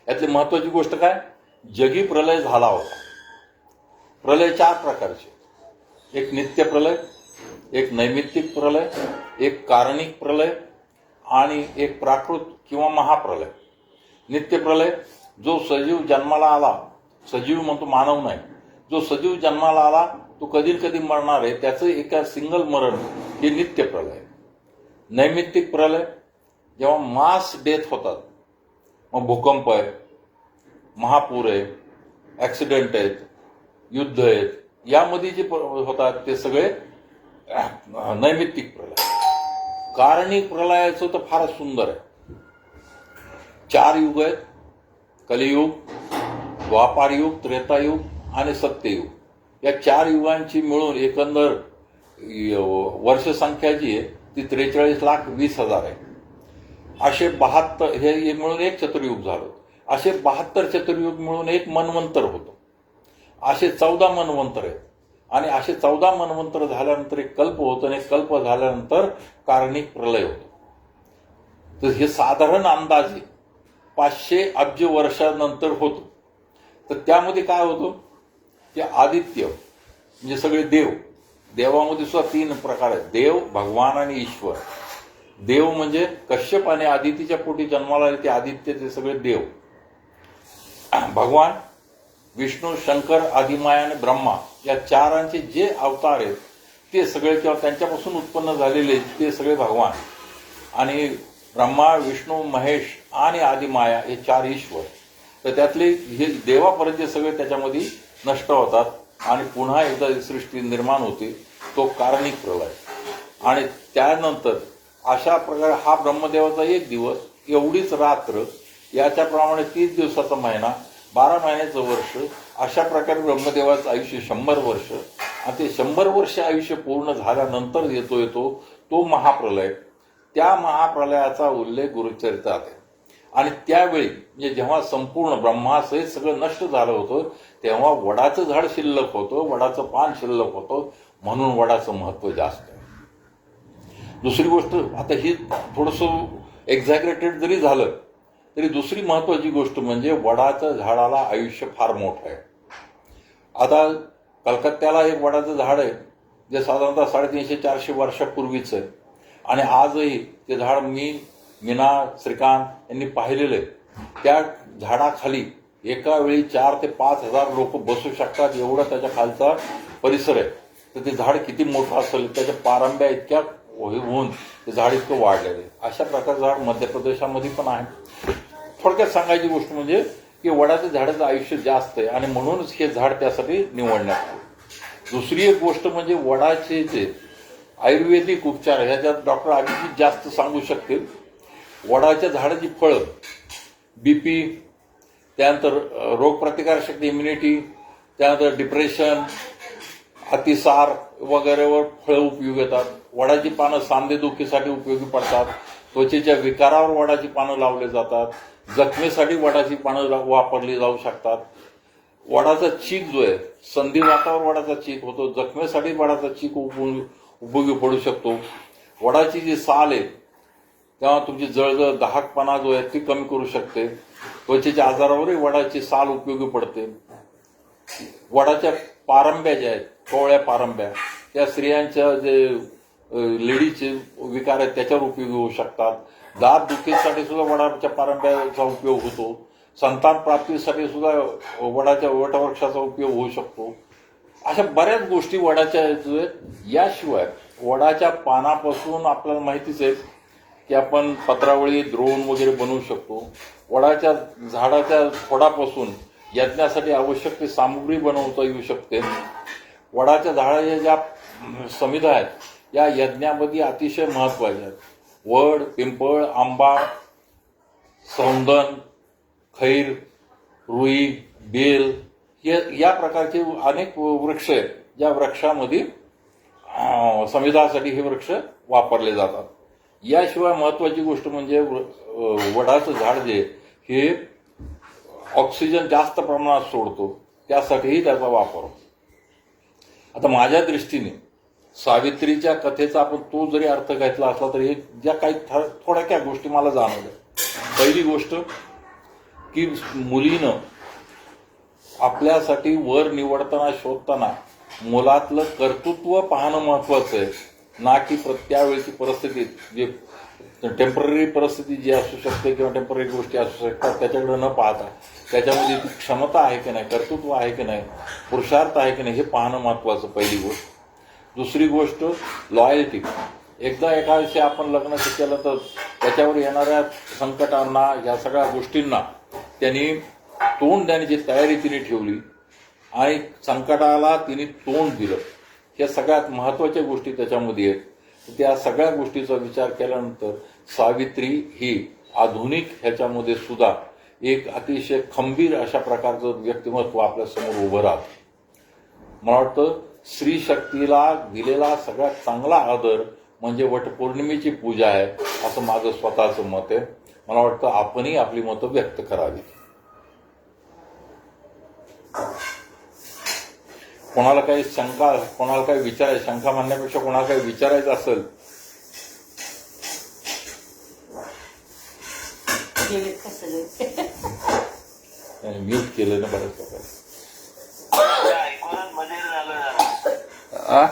यातली महत्वाची गोष्ट काय, जगी प्रलय झाला होता. प्रलय 4 प्रकारचे, एक नित्य प्रलय, एक नैमित्तिक प्रलय, एक कारणिक प्रलय आणि एक प्राकृत किंवा महाप्रलय. नित्य प्रलय, जो सजीव जन्माला आला, सजीव म्हणतो मानव नाही, जो सजीव जन्माला आला तो कधी कधी मरणार आहे, त्याचं एका सिंगल मरण हे नित्य प्रलय. नैमित्तिक प्रलय, जेव्हा मास डेथ होतात, मग भूकंप आहे, महापूर आहे, ॲक्सिडेंट आहेत, युद्ध आहेत, यामध्ये जे होतात ते सगळे नैमित्तिक प्रलय. कारणिक प्रलयाचं तर फारच सुंदर आहे. 4 युग आहेत, कलियुग, द्वापारयुग, त्रेतायुग आणि सत्ययुग. या 4 युगांची मिळून एकंदर वर्षसंख्या जी आहे ती 43,20,000 आहे. असे 72 हे मिळून एक चतुर्युग झालं. असे 72 चतुर्युग मिळून एक मनवंतर होतं. असे 14 मनवंतर आहेत. आणि असे 14 मनवंतर झाल्यानंतर एक कल्प होतं आणि कल्प झाल्यानंतर कारणिक प्रलय होतो. तर हे साधारण अंदाजे 500 अब्ज वर्षानंतर होतो. तर त्यामध्ये काय होतं की आदित्य म्हणजे सगळे देव, देवामध्ये सुद्धा 3 प्रकार आहेत, देव, भगवान आणि ईश्वर. देव म्हणजे कश्यप आणि आदितीच्या पोटी जन्माला आले ते आदित्य, ते सगळे देव. भगवान विष्णू, शंकर, आदिमाया आणि ब्रह्मा या 4 जे अवतार आहेत ते सगळे किंवा त्यांच्यापासून उत्पन्न झालेले ते सगळे भगवान. आणि ब्रह्मा, विष्णू, महेश आणि आदिमाया हे 4 ईश्वर. तर त्यातले हे देवापर्यंत सगळे त्याच्यामध्ये नष्ट होतात आणि पुन्हा एकदा सृष्टी निर्माण होते, तो कारणिक प्रलय. आणि त्यानंतर अशा प्रकारे हा ब्रह्मदेवाचा 1 दिवस, एवढीच रात्र, याच्याप्रमाणे 30 दिवसाचा महिना, 12 महिन्याचं वर्ष, अशा प्रकारे ब्रह्मदेवाचं आयुष्य 100 वर्ष. आणि ते 100 वर्ष आयुष्य पूर्ण झाल्यानंतर येतो तो महाप्रलय. त्या महाप्रलयाचा उल्लेख गुरुचरित्रात आहे. आणि त्यावेळी म्हणजे जेव्हा संपूर्ण ब्रह्मासहित सगळं नष्ट झालं होतं तेव्हा वडाचं झाड शिल्लक होतं, वडाचं पान शिल्लक होतं, म्हणून वडाचं महत्व जास्त आहे. दुसरी गोष्ट, आता ही थोडंसं एक्झॅग्रेटेड जरी झालं तरी दुसरी महत्वाची गोष्ट म्हणजे वडाच्या झाडाला आयुष्य फार मोठं आहे. आता कलकत्त्याला एक वडाचं झाड आहे जे साधारणतः 350-400 वर्षापूर्वीच आहे. आणि आजही ते झाड मीना, श्रीकांत यांनी पाहिलेलं आहे. त्या झाडाखाली एका वेळी 4,000 ते 5,000 लोक बसू शकतात एवढा त्याच्या खालचा परिसर आहे. तर ते झाड किती मोठं असेल, त्याच्या पारंब्या इतक्या होऊन ते झाड इतकं वाढलेलं आहे. अशा प्रकारचं झाड मध्य प्रदेशामध्ये पण आहे. थोडक्यात सांगायची गोष्ट म्हणजे की वडाच्या झाडाचं आयुष्य जास्त आहे आणि म्हणूनच हे झाड त्यासाठी निवडण्यात आलं. दुसरी एक गोष्ट म्हणजे वडाचे जे आयुर्वेदिक उपचार ह्याच्यात डॉक्टर अभिजित जास्त सांगू शकतील. वडाच्या झाडाची फळं, BP, त्यानंतर रोगप्रतिकारशक्ती, इम्युनिटी, त्यानंतर डिप्रेशन, अतिसार वगैरेवर फळं उपयोगी येतात. वडाची पानं सांधेदुखीसाठी उपयोगी पडतात. त्वचेच्या विकारावर वडाची पानं लावले जातात. जखमेसाठी वडाची पानं वापरली जाऊ शकतात. वडाचा चीक जो आहे, संधिवातावर वडाचा चीक होतो, जखमेसाठी वडाचा चीक उपयोगी पडू शकतो. वडाची जी साल आहे तेव्हा तुमची जळजळ, दहाकपणा जो आहे ती कमी करू शकते. त्वचेच्या आजारावरही वडाची साल उपयोगी पडते. वडाच्या पारंब्या ज्या आहेत, कोवळ्या पारंब्या, त्या स्त्रियांच्या जे लेडीचे विकार आहेत त्याच्यावर उपयोगी होऊ शकतात. दात दुखीसाठी सुद्धा वडाच्या पारंब्याचा उपयोग होतो. संतान प्राप्तीसाठी सुद्धा वडाच्या वटवृक्षाचा उपयोग होऊ शकतो. अशा बऱ्याच गोष्टी वडाच्या आहेत. याशिवाय वडाच्या पानापासून आपल्याला माहितीच आहे की आपण पत्रावळी, द्रोण वगैरे बनवू शकतो. वडाच्या झाडाच्या खोडापासून यज्ञासाठी आवश्यक ती सामुग्री बनवता येऊ शकते. वडाच्या झाडाच्या ज्या समिधा आहेत या यज्ञामध्ये अतिशय महत्वाच्या आहेत. वड, पिंपळ, आंबा, सौंदन, खैर, रुई, बेल या प्रकारचे अनेक वृक्ष आहेत ज्या वृक्षामध्ये समिधासाठी हे वृक्ष वापरले जातात. याशिवाय महत्वाची गोष्ट म्हणजे वडाचं झाड जे हे ऑक्सिजन जास्त प्रमाणात सोडतो, त्यासाठीही त्याचा वापर होतो. आता माझ्या दृष्टीने सावित्रीच्या कथेचा आपण तो जरी अर्थ घेतला असला तरी ज्या काही थोड्याक्या गोष्टी मला जाणवल्या. पहिली गोष्ट की मुलीनं आपल्यासाठी वर निवडताना, शोधताना मुलातलं कर्तृत्व पाहणं महत्वाचं आहे, ना की त्यावेळेची परिस्थिती, जे टेम्पररी परिस्थिती जी असू शकते किंवा टेम्पररी गोष्टी असू शकतात त्याच्याकडे न पाहता त्याच्यामध्ये ती क्षमता आहे की नाही, कर्तृत्व आहे की नाही, पुरुषार्थ आहे की नाही हे पाहणं महत्वाचं, पहिली गोष्ट. दुसरी गोष्ट लॉयल्टी. एकदा एखाद्याशी आपण लग्न केलं तर त्याच्यावर येणाऱ्या संकटांना, या सगळ्या गोष्टींना त्यांनी तोंड देण्याची तयारी तिने ठेवली आणि संकटाला तिने तोंड दिलं. या सगळ्यात महत्वाच्या गोष्टी त्याच्यामध्ये आहेत. त्या सगळ्या गोष्टीचा विचार केल्यानंतर सावित्री ही आधुनिक ह्याच्यामध्ये सुद्धा एक अतिशय खंबीर अशा प्रकारचं व्यक्तिमत्व आपल्या समोर उभं राहतं. मला वाटतं स्त्री शक्तीला दिलेला सगळ्यात चांगला आदर म्हणजे वटपौर्णिमेची पूजा आहे असं माझं स्वतःचं मत आहे. मला वाटतं आपणही आपली मतं व्यक्त करावी. कोणाला काही शंका, कोणाला काही विचारायचं, शंका मानण्यापेक्षा कोणाला काही विचारायचं असेल गेलेत कसं म्यूट केलं ना बऱ्याच लोकांनी.